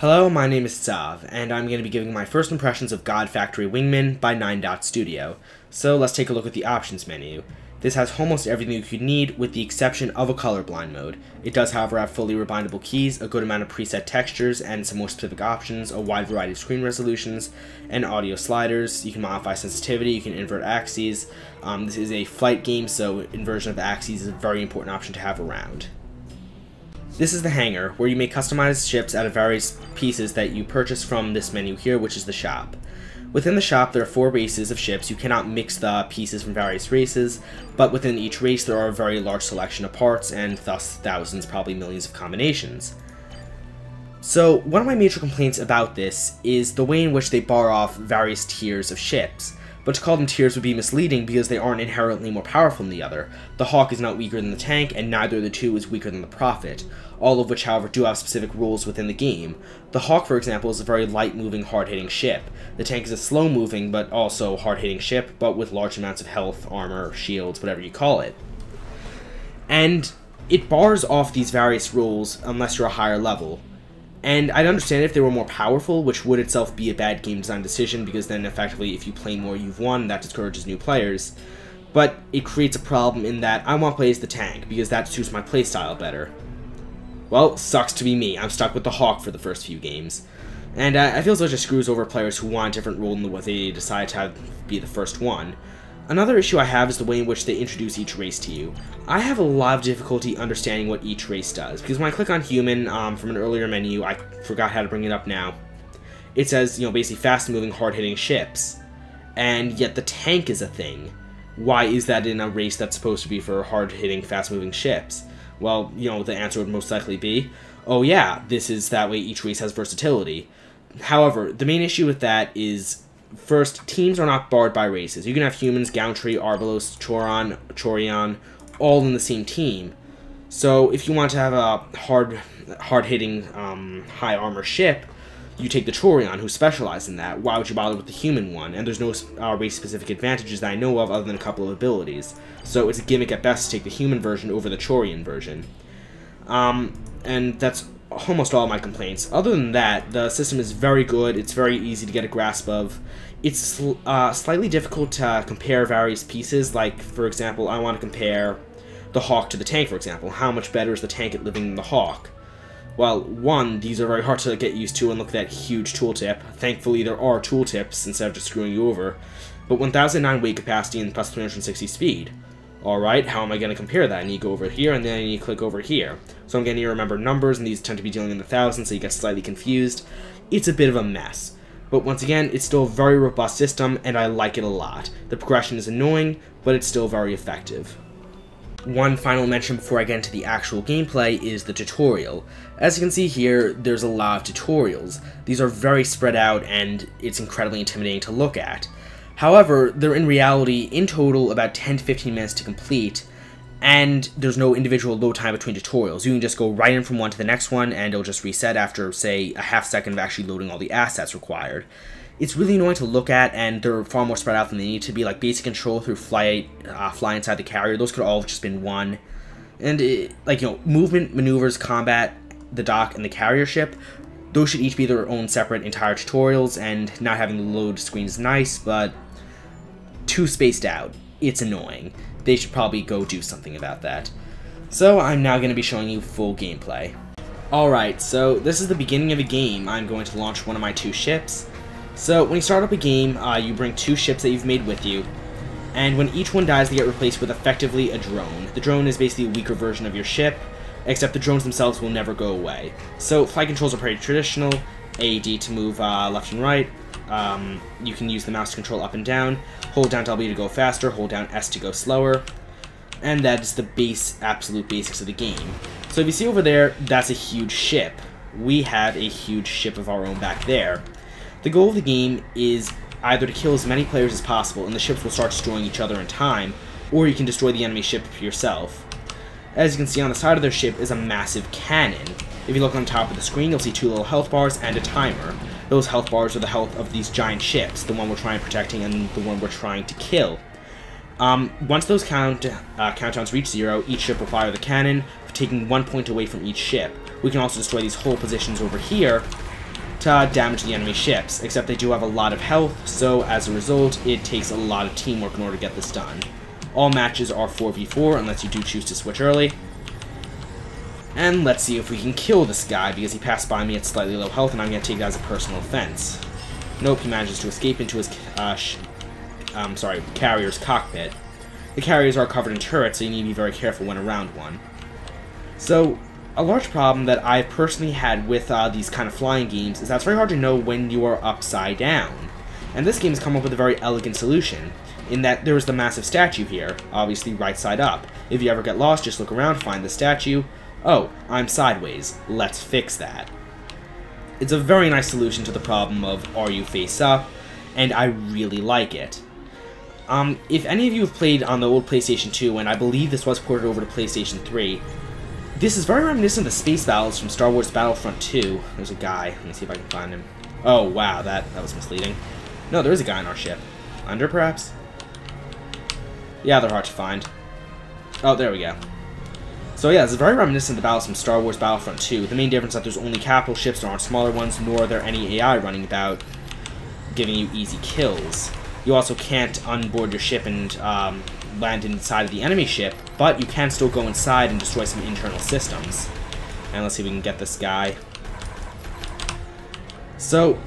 Hello, my name is TSOV, and I'm going to be giving my first impressions of God Factory Wingmen by 9 Studio. So let's take a look at the options menu. This has almost everything you could need, with the exception of a colorblind mode. It does, however, have fully rebindable keys, a good amount of preset textures, and some more specific options, a wide variety of screen resolutions, and audio sliders. You can modify sensitivity, you can invert axes. This is a flight game, so inversion of axes is a very important option to have around. This is the hangar, where you may customize ships out of various pieces that you purchase from this menu here, which is the shop. Within the shop, there are 4 races of ships. You cannot mix the pieces from various races, but within each race there are a very large selection of parts, and thus thousands, probably millions of combinations. So, one of my major complaints about this is the way in which they bar off various tiers of ships. But to call them tiers would be misleading because they aren't inherently more powerful than the other. The Hawk is not weaker than the Tank, and neither of the two is weaker than the Prophet, all of which, however, do have specific rules within the game. The Hawk, for example, is a very light-moving, hard-hitting ship. The Tank is a slow-moving, but also hard-hitting ship, but with large amounts of health, armor, shields, whatever you call it. And it bars off these various rules unless you're a higher level. And I'd understand if they were more powerful, which would itself be a bad game design decision, because then effectively if you play more you've won, that discourages new players. But it creates a problem in that I want to play as the Tank, because that suits my playstyle better. Well, sucks to be me. I'm stuck with the Hawk for the first few games. And I feel as though it just screws over players who want a different rule than what they decide to be the first one. Another issue I have is the way in which they introduce each race to you. I have a lot of difficulty understanding what each race does, because when I click on Human from an earlier menu, I forgot how to bring it up now, it says, basically fast-moving, hard-hitting ships. And yet the Tank is a thing. Why is that in a race that's supposed to be for hard-hitting, fast-moving ships? Well, the answer would most likely be, oh yeah, this is that way each race has versatility. However, the main issue with that is, first, teams are not barred by races. You can have Humans, Gauntry, Arbalos, Choron, Chorion, all in the same team. So if you want to have a hard-hitting, high-armor ship, you take the Chorion, who specializes in that. Why would you bother with the Human one? And there's no race-specific advantages that I know of other than a couple of abilities. So it's a gimmick at best to take the Human version over the Chorion version. And that's almost all my complaints. Other than that, the system is very good. It's very easy to get a grasp of. It's slightly difficult to compare various pieces. Like, for example, I want to compare the Hawk to the Tank, for example. How much better is the Tank at living than the Hawk? Well, one, these are very hard to get used to, and look at that huge tooltip. Thankfully, there are tooltips instead of just screwing you over. But 1009 weight capacity and plus 360 speed. Alright, how am I going to compare that? I need to go over here, and then I need to click over here. So I'm going to need to remember numbers, and these tend to be dealing in the thousands, so you get slightly confused. It's a bit of a mess. But once again, it's still a very robust system, and I like it a lot. The progression is annoying, but it's still very effective. One final mention before I get into the actual gameplay is the tutorial. As you can see here, there's a lot of tutorials. These are very spread out, and it's incredibly intimidating to look at. However, they're in reality, in total, about 10 to 15 minutes to complete, and there's no individual load time between tutorials. You can just go right in from one to the next one, and it'll just reset after, say, a half second of actually loading all the assets required. It's really annoying to look at, and they're far more spread out than they need to be, like basic control through fly inside the carrier. Those could all have just been one. And, movement, maneuvers, combat, the dock, and the carrier ship, those should each be their own separate entire tutorials, and not having the load screen is nice, but too spaced out. It's annoying. They should probably go do something about that. So I'm now going to be showing you full gameplay. Alright, so this is the beginning of a game. I'm going to launch one of my 2 ships. So when you start up a game, you bring 2 ships that you've made with you, and when each one dies, they get replaced with effectively a drone. The drone is basically a weaker version of your ship, except the drones themselves will never go away. So flight controls are pretty traditional. AD to move left and right. You can use the mouse to control up and down. Hold down W to go faster, hold down S to go slower. And that is the absolute basics of the game. So if you see over there, that's a huge ship. We have a huge ship of our own back there. The goal of the game is either to kill as many players as possible, and the ships will start destroying each other in time, or you can destroy the enemy ship yourself. As you can see, on the side of their ship is a massive cannon. If you look on top of the screen, you'll see 2 little health bars and a timer. Those health bars are the health of these giant ships, the one we're trying protecting and the one we're trying to kill. Once those countdowns reach 0, each ship will fire the cannon, taking 1 point away from each ship. We can also destroy these whole positions over here, damage the enemy ships, except they do have a lot of health, so as a result, it takes a lot of teamwork in order to get this done. All matches are 4v4 unless you do choose to switch early. And let's see if we can kill this guy, because he passed by me at slightly low health, and I'm going to take that as a personal offense. Nope, he manages to escape into his carrier's cockpit. The carriers are covered in turrets, so you need to be very careful when around one. So, a large problem that I've personally had with these kind of flying games is that it's very hard to know when you are upside down. And this game has come up with a very elegant solution, in that there is the massive statue here, obviously right side up. If you ever get lost, just look around, find the statue. Oh, I'm sideways. Let's fix that. It's a very nice solution to the problem of are you face up, and I really like it. If any of you have played on the old PlayStation 2, and I believe this was ported over to PlayStation 3, this is very reminiscent of the space battles from Star Wars Battlefront 2. There's a guy. Let me see if I can find him. Oh, wow, that was misleading. No, there is a guy on our ship. Under, perhaps? Yeah, they're hard to find. Oh, there we go. So yeah, it's very reminiscent of the battles from Star Wars Battlefront 2. The main difference is that there's only capital ships, there aren't smaller ones, nor are there any AI running about giving you easy kills. You also can't onboard your ship and land inside of the enemy ship, but you can still go inside and destroy some internal systems. And let's see if we can get this guy. So,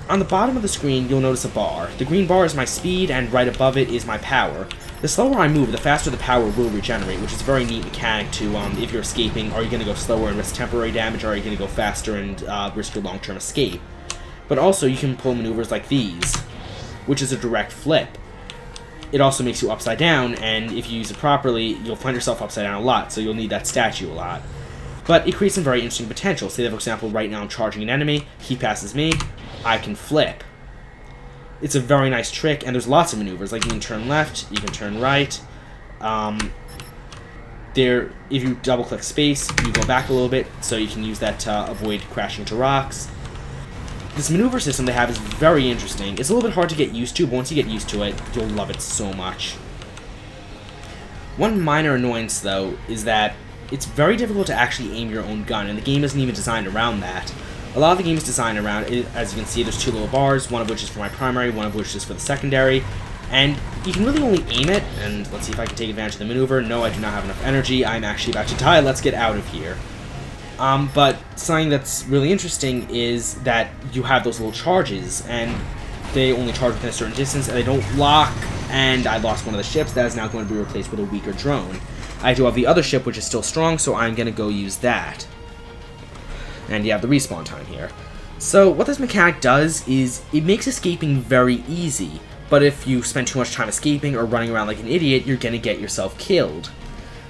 on the bottom of the screen, you'll notice a bar. The green bar is my speed, and right above it is my power. The slower I move, the faster the power will regenerate, which is a very neat mechanic to, if you're escaping, are you going to go slower and risk temporary damage, or are you going to go faster and risk your long-term escape? But also, you can pull maneuvers like these, which is a direct flip. It also makes you upside down, and if you use it properly, you'll find yourself upside down a lot, so you'll need that statue a lot. But it creates some very interesting potential. Say that, for example, right now I'm charging an enemy, he passes me, I can flip. It's a very nice trick, and there's lots of maneuvers, like you can turn left, you can turn right. If you double-click space, you go back a little bit, so you can use that to avoid crashing into rocks. This maneuver system they have is very interesting. It's a little bit hard to get used to, but once you get used to it, you'll love it so much. One minor annoyance, though, is that it's very difficult to actually aim your own gun, and the game isn't even designed around that. A lot of the game is designed around, as you can see, there's two little bars, one of which is for my primary, one of which is for the secondary, and you can really only aim it, and let's see if I can take advantage of the maneuver. No, I do not have enough energy. I'm actually about to die. Let's get out of here. But something that's really interesting is that you have those little charges, and they only charge within a certain distance, and they don't lock, and I lost one of the ships. That is now going to be replaced with a weaker drone. I do have the other ship, which is still strong, so I'm going to go use that. And you have the respawn time here. So what this mechanic does is it makes escaping very easy, but if you spend too much time escaping or running around like an idiot, you're going to get yourself killed.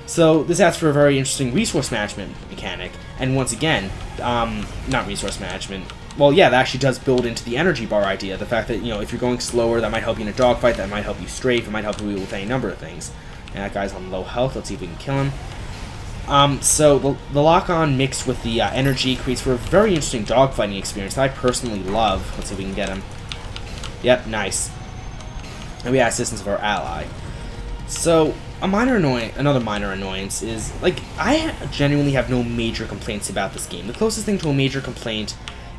So this adds for a very interesting resource management mechanic, and once again, not resource management, well yeah, that actually does build into the energy bar idea, the fact that, you know, if you're going slower, that might help you in a dogfight, that might help you strafe, it might help you with any number of things. And that guy's on low health, let's see if we can kill him. So the lock-on mixed with the energy creates for a very interesting dogfighting experience that I personally love. Let's see if we can get him. Yep, nice. And we have assistance of our ally. So another minor annoyance is, like, I genuinely have no major complaints about this game. The closest thing to a major complaint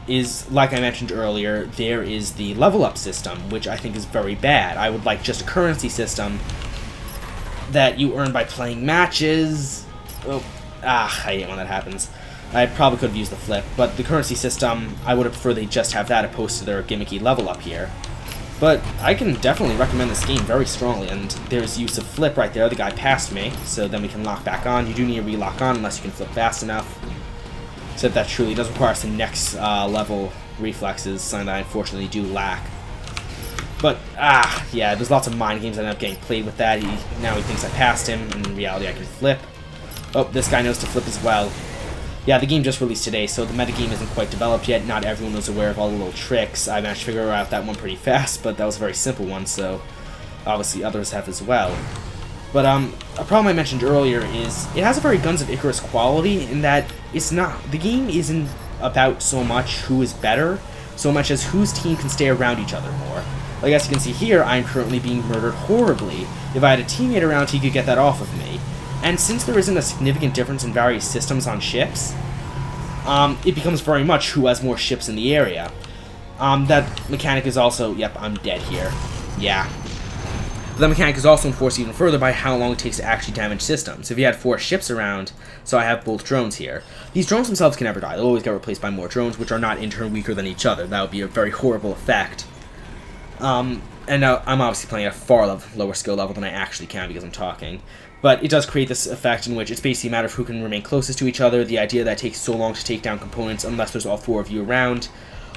is, like I mentioned earlier, there is the level up system, which I think is very bad. I would like just a currency system that you earn by playing matches. Oh, I hate when that happens. I probably could have used the flip, but the currency system, I would have preferred they just have that opposed to their gimmicky level up here. But I can definitely recommend this game very strongly, and there's use of flip right there. The guy passed me, so then we can lock back on. You do need to relock on unless you can flip fast enough. Except that truly does require some next level reflexes, something that I unfortunately do lack. But, yeah, there's lots of mind games that end up getting played with that. Now he thinks I passed him, and in reality I can flip. Oh, this guy knows to flip as well. Yeah, the game just released today, so the metagame isn't quite developed yet. Not everyone is aware of all the little tricks. I managed to figure out that one pretty fast, but that was a very simple one, so obviously others have as well. But a problem I mentioned earlier is it has a very Guns of Icarus quality in that the game isn't about so much who is better, so much as whose team can stay around each other more. Like, as you can see here, I'm currently being murdered horribly. If I had a teammate around, he could get that off of me. And since there isn't a significant difference in various systems on ships, it becomes very much who has more ships in the area. That mechanic is also... Yep, I'm dead here. Yeah. The mechanic is also enforced even further by how long it takes to actually damage systems. If you had 4 ships around, so I have both drones here. These drones themselves can never die. They'll always get replaced by more drones, which are not in turn weaker than each other. That would be a very horrible effect. And now I'm obviously playing at a far lower skill level than I actually can because I'm talking. But it does create this effect in which it's basically a matter of who can remain closest to each other, the idea that it takes so long to take down components unless there's all 4 of you around.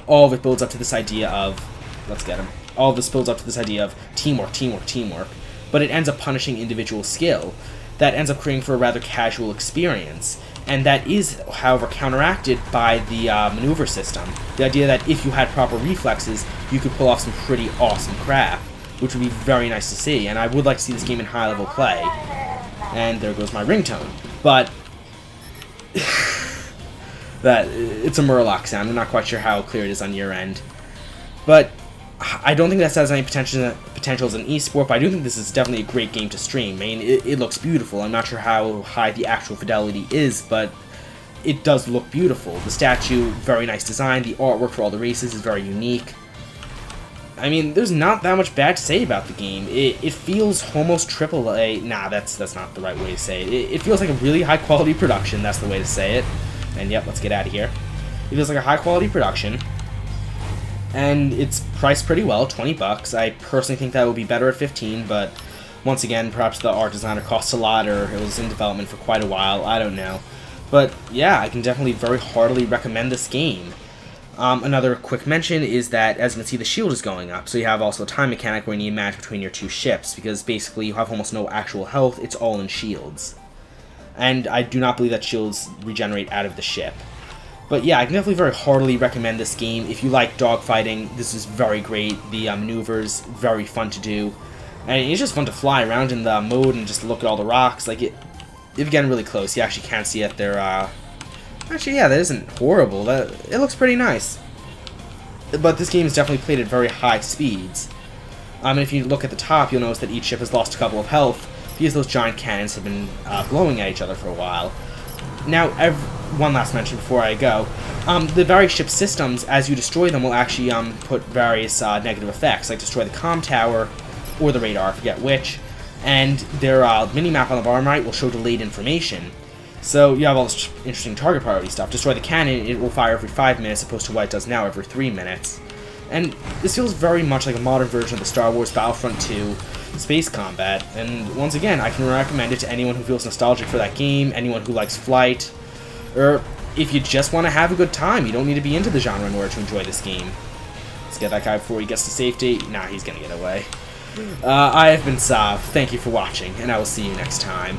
All of it builds up to this idea of... Let's get him. All of this builds up to this idea of teamwork, teamwork, teamwork. But it ends up punishing individual skill. That ends up creating for a rather casual experience. And that is, however, counteracted by the maneuver system. The idea that if you had proper reflexes, you could pull off some pretty awesome crap, which would be very nice to see. And I would like to see this game in high-level play. And there goes my ringtone. But... it's a Murloc sound. I'm not quite sure how clear it is on your end. But I don't think that has any potential as an esport, but I do think this is definitely a great game to stream. I mean, it looks beautiful. I'm not sure how high the actual fidelity is, but it does look beautiful. The statue, very nice design. The artwork for all the races is very unique. I mean, there's not that much bad to say about the game. It feels almost AAA. Nah, that's not the right way to say it. It feels like a really high-quality production. That's the way to say it. And yep, let's get out of here. It feels like a high-quality production. And it's priced pretty well, 20 bucks. I personally think that would be better at 15, but once again, perhaps the art designer costs a lot, or it was in development for quite a while, I don't know. But yeah, I can definitely very heartily recommend this game. Another quick mention is that, as you can see, the shield is going up, so you have also a time mechanic where you need to match between your 2 ships, because basically you have almost no actual health, it's all in shields. And I do not believe that shields regenerate out of the ship. But yeah, I can definitely very heartily recommend this game. If you like dogfighting, this is very great. The maneuvers, very fun to do. And it's just fun to fly around in the mode and just look at all the rocks. Like, if you're getting really close, you actually can't see it. They're, actually, yeah, that isn't horrible. It looks pretty nice. But this game is definitely played at very high speeds. And if you look at the top, you'll notice that each ship has lost a couple of health, because those giant cannons have been glowing at each other for a while. Now, one last mention before I go. The various ship systems, as you destroy them, will actually put various negative effects, like destroy the comm tower, or the radar, I forget which, and their mini-map on the bottom right will show delayed information. So you have all this interesting target priority stuff. Destroy the cannon, it will fire every 5 minutes, opposed to what it does now every 3 minutes. And this feels very much like a modern version of the Star Wars Battlefront 2 space combat, and once again, I can recommend it to anyone who feels nostalgic for that game, anyone who likes flight, or if you just want to have a good time. You don't need to be into the genre in order to enjoy this game. Let's get that guy before he gets to safety. Nah, he's gonna get away. I have been TSOV. Thank you for watching, and I will see you next time.